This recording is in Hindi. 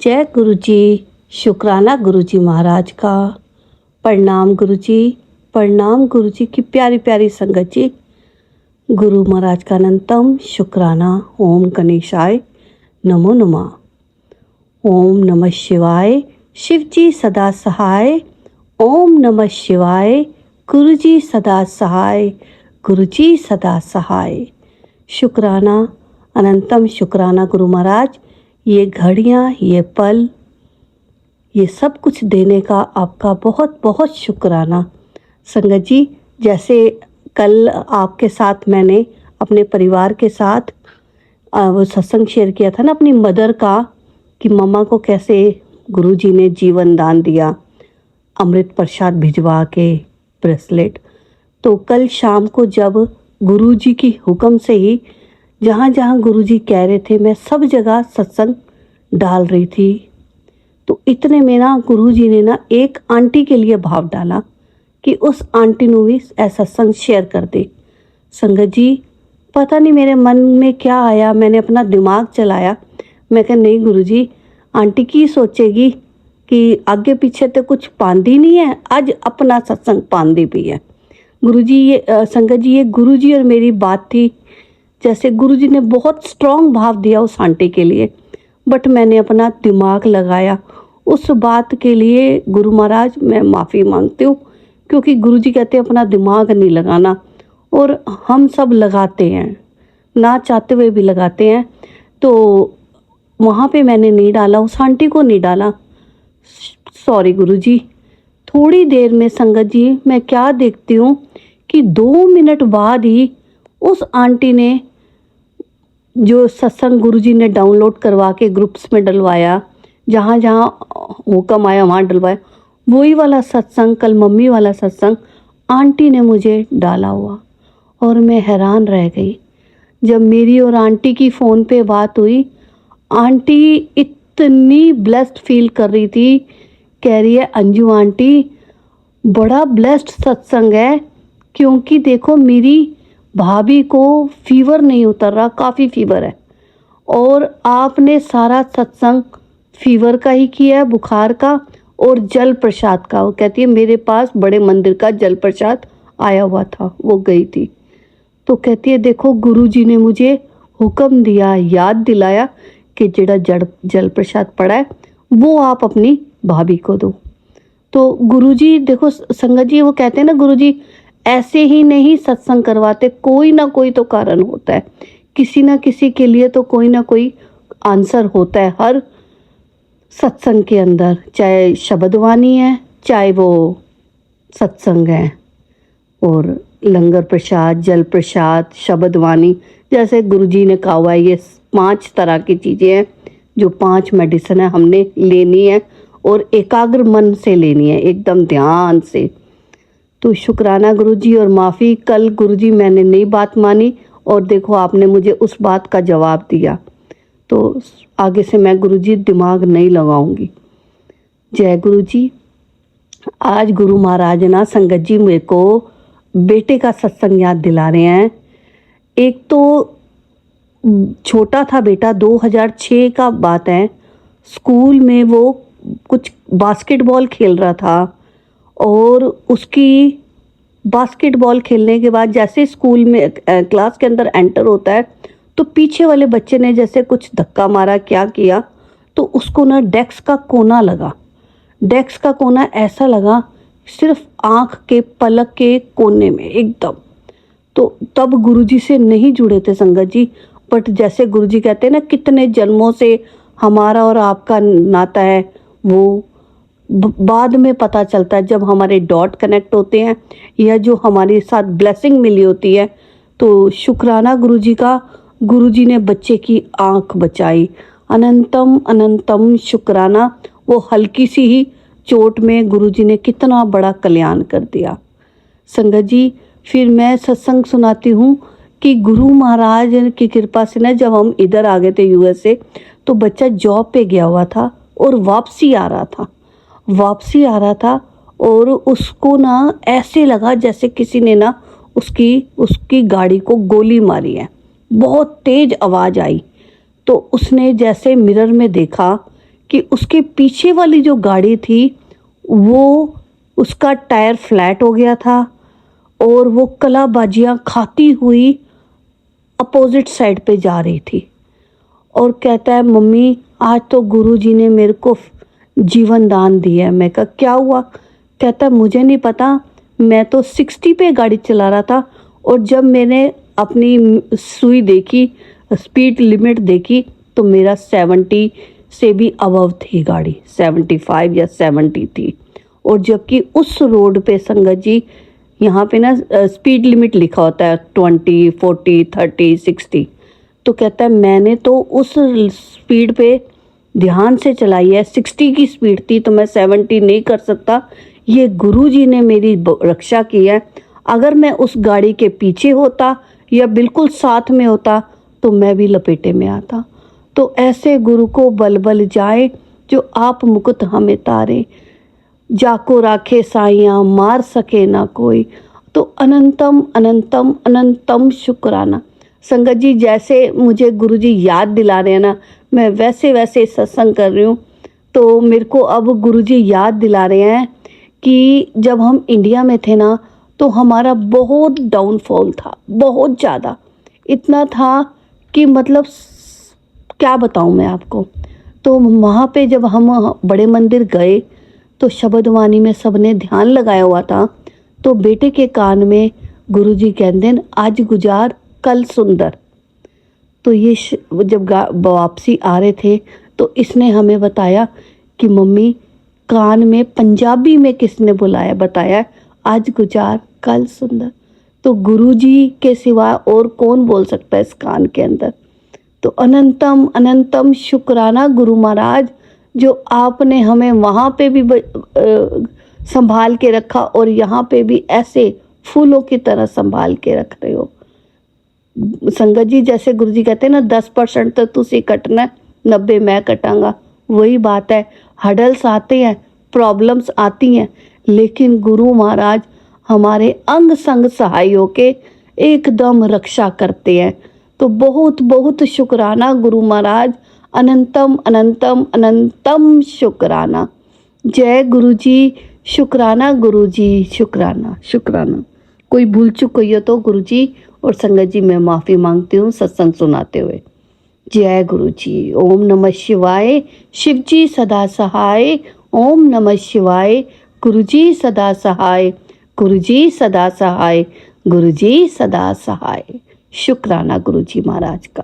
जय गुरु जी। शुक्राना गुरु जी महाराज का। प्रणाम गुरु जी। प्रणाम गुरु जी की प्यारी प्यारी संगत जी। गुरु महाराज का अनंतम शुक्राना। ओम गणेशाय नमो नमः। ओम नमः शिवाय। शिव जी सदा सहाय। ओम नमः शिवाय। गुरु जी सदा सहाय। गुरु जी सदा सहाय। शुक्राना अनंतम शुक्राना गुरु महाराज। ये घड़ियाँ, ये पल, ये सब कुछ देने का आपका बहुत बहुत शुक्राना। संगत जी, जैसे कल आपके साथ मैंने अपने परिवार के साथ वो सत्संग शेयर किया था ना अपनी मदर का, कि मम्मा को कैसे गुरुजी ने जीवन दान दिया, अमृत प्रसाद भिजवा के ब्रेसलेट। तो कल शाम को जब गुरुजी की हुक्म से ही जहाँ जहाँ गुरुजी कह रहे थे मैं सब जगह सत्संग डाल रही थी, तो इतने में ना गुरुजी ने ना एक आंटी के लिए भाव डाला कि उस आंटी ने भी ऐसा सत्संग शेयर कर दे। संगत जी, पता नहीं मेरे मन में क्या आया, मैंने अपना दिमाग चलाया। मैं कहा नहीं गुरुजी, आंटी की सोचेगी कि आगे पीछे तो कुछ पांदी नहीं है, आज अपना सत्संग पांदी भी है। गुरुजी ये संगत जी, ये गुरुजी और मेरी बात थी। जैसे गुरुजी ने बहुत स्ट्रॉन्ग भाव दिया उस आंटी के लिए, बट मैंने अपना दिमाग लगाया उस बात के लिए। गुरु महाराज मैं माफ़ी मांगती हूँ, क्योंकि गुरुजी कहते हैं अपना दिमाग नहीं लगाना, और हम सब लगाते हैं, ना चाहते हुए भी लगाते हैं। तो वहाँ पे मैंने नहीं डाला, उस आंटी को नहीं डाला, सॉरी गुरुजी। थोड़ी देर में संगत जी मैं क्या देखती हूँ कि 2 मिनट बाद ही उस आंटी ने जो सत्संग गुरुजी ने डाउनलोड करवा के ग्रुप्स में डलवाया, जहाँ जहाँ हुक्म आया वहाँ डलवाया, वही वाला सत्संग, कल मम्मी वाला सत्संग आंटी ने मुझे डाला हुआ। और मैं हैरान रह गई जब मेरी और आंटी की फ़ोन पे बात हुई। आंटी इतनी ब्लेस्ड फील कर रही थी, कह रही है अंजू आंटी बड़ा ब्लेस्ड सत्संग है, क्योंकि देखो मेरी भाभी को फीवर नहीं उतर रहा, काफ़ी फीवर है, और आपने सारा सत्संग फीवर का ही किया है, बुखार का और जल प्रसाद का। वो कहती है मेरे पास बड़े मंदिर का जल प्रसाद आया हुआ था, वो गई थी। तो कहती है देखो गुरुजी ने मुझे हुक्म दिया, याद दिलाया कि जेड़ा जल प्रसाद पड़ा है वो आप अपनी भाभी को दो। तो गुरुजी देखो संगत जी, वो कहते हैं ना गुरुजी ऐसे ही नहीं सत्संग करवाते, कोई ना कोई तो कारण होता है, किसी ना किसी के लिए तो कोई ना कोई आंसर होता है हर सत्संग के अंदर, चाहे शब्दवाणी है, चाहे वो सत्संग है, और लंगर प्रसाद, जल प्रसाद, शब्दवाणी, जैसे गुरुजी ने कहा हुआ है ये 5 तरह की चीज़ें हैं, जो 5 मेडिसिन है हमने लेनी है, और एकाग्र मन से लेनी है, एकदम ध्यान से। तो शुक्राना गुरुजी और माफ़ी, कल गुरुजी मैंने नई बात मानी और देखो आपने मुझे उस बात का जवाब दिया। तो आगे से मैं गुरुजी दिमाग नहीं लगाऊंगी। जय गुरुजी। आज गुरु महाराज ना संगत जी मेरे को बेटे का सत्संग याद दिला रहे हैं। एक तो छोटा था बेटा, 2006 का बात है, स्कूल में वो कुछ बास्केटबॉल खेल रहा था, और उसकी बास्केटबॉल खेलने के बाद जैसे स्कूल में क्लास के अंदर एंटर होता है, तो पीछे वाले बच्चे ने जैसे कुछ धक्का मारा, क्या किया, तो उसको ना डेस्क का कोना लगा। डेस्क का कोना ऐसा लगा सिर्फ आँख के पलक के कोने में एकदम। तो तब गुरुजी से नहीं जुड़े थे संगत जी, बट जैसे गुरुजी कहते हैं ना कितने जन्मों से हमारा और आपका नाता है, वो बाद में पता चलता है जब हमारे डॉट कनेक्ट होते हैं या जो हमारे साथ ब्लेसिंग मिली होती है। तो शुक्राना गुरुजी का, गुरुजी ने बच्चे की आंख बचाई। अनंतम अनंतम शुक्राना। वो हल्की सी ही चोट में गुरुजी ने कितना बड़ा कल्याण कर दिया। संगत जी, फिर मैं सत्संग सुनाती हूँ कि गुरु महाराज की कृपा से ना जब हम इधर आ गए थे यूएस से, तो बच्चा जॉब पे गया हुआ था और वापसी आ रहा था, और उसको ना ऐसे लगा जैसे किसी ने ना उसकी गाड़ी को गोली मारी है। बहुत तेज आवाज़ आई, तो उसने जैसे मिरर में देखा कि उसके पीछे वाली जो गाड़ी थी वो उसका टायर फ्लैट हो गया था और वो कलाबाजियाँ खाती हुई अपोजिट साइड पे जा रही थी। और कहता है मम्मी आज तो गुरुजी ने मेरे को जीवन दान दिया है। मैं कहा क्या हुआ? कहता है मुझे नहीं पता, मैं तो 60 पे गाड़ी चला रहा था और जब मैंने अपनी सुई देखी, स्पीड लिमिट देखी, तो मेरा 70 से भी अबव थी गाड़ी, 75 या 70 थी। और जबकि उस रोड पे संगत जी, यहाँ पे ना स्पीड लिमिट लिखा होता है 20, 40, 30, 60। तो कहता है मैंने तो उस स्पीड पे ध्यान से चलाई है, 60 की स्पीड थी तो मैं 70 नहीं कर सकता। ये गुरुजी ने मेरी रक्षा की है। अगर मैं उस गाड़ी के पीछे होता या बिल्कुल साथ में होता तो मैं भी लपेटे में आता। तो ऐसे गुरु को बल बल जाए जो आप मुकुट हमें तारे, जाको राखे साइयाँ मार सके ना कोई। तो अनंतम अनंतम अनंतम शुक्राना। संगत जी जैसे मुझे गुरुजी याद दिला रहे हैं ना, मैं वैसे वैसे सत्संग कर रही हूँ। तो मेरे को अब गुरुजी याद दिला रहे हैं कि जब हम इंडिया में थे ना तो हमारा बहुत डाउनफॉल था, बहुत ज़्यादा। इतना था कि मतलब क्या बताऊँ मैं आपको। तो वहाँ पे जब हम बड़े मंदिर गए तो शब्दवाणी में सबने ध्यान लगाया हुआ था। तो बेटे के कान में गुरुजी कहते हैं आज गुजार कल सुंदर। तो ये जब वापसी आ रहे थे तो इसने हमें बताया कि मम्मी कान में पंजाबी में किसने बुलाया, बताया आज गुजार कल सुंदर। तो गुरुजी के सिवा और कौन बोल सकता है इस कान के अंदर। तो अनंतम अनंतम शुक्राना गुरु महाराज, जो आपने हमें वहाँ पे भी संभाल के रखा और यहाँ पे भी ऐसे फूलों की तरह संभाल के रख रहे हो। संगत जी जैसे गुरुजी कहते हैं ना 10% तो तुसी कटना, 90 मैं कटांगा। वही बात है, हडल्स आते हैं, प्रॉब्लम्स आती हैं, लेकिन गुरु महाराज हमारे अंग संग सहाय होके एकदम रक्षा करते हैं। तो बहुत बहुत शुक्राना गुरु महाराज, अनंतम अनंतम अनंतम शुक्राना। जय गुरु जी, शुक्राना गुरु जी, शुक्राना शुक्राना। कोई भूल चूक हुई हो तो गुरु जी और संगत जी मैं माफ़ी मांगती हूँ सत्संग सुनाते हुए। जय गुरु जी। ओम नमः शिवाय। शिव जी सदा सहाय। ओम नमः शिवाय। गुरु जी सदा सहाय। गुरु जी सदा सहाय। गुरु जी सदा सहाय। शुक्राना गुरु जी महाराज का।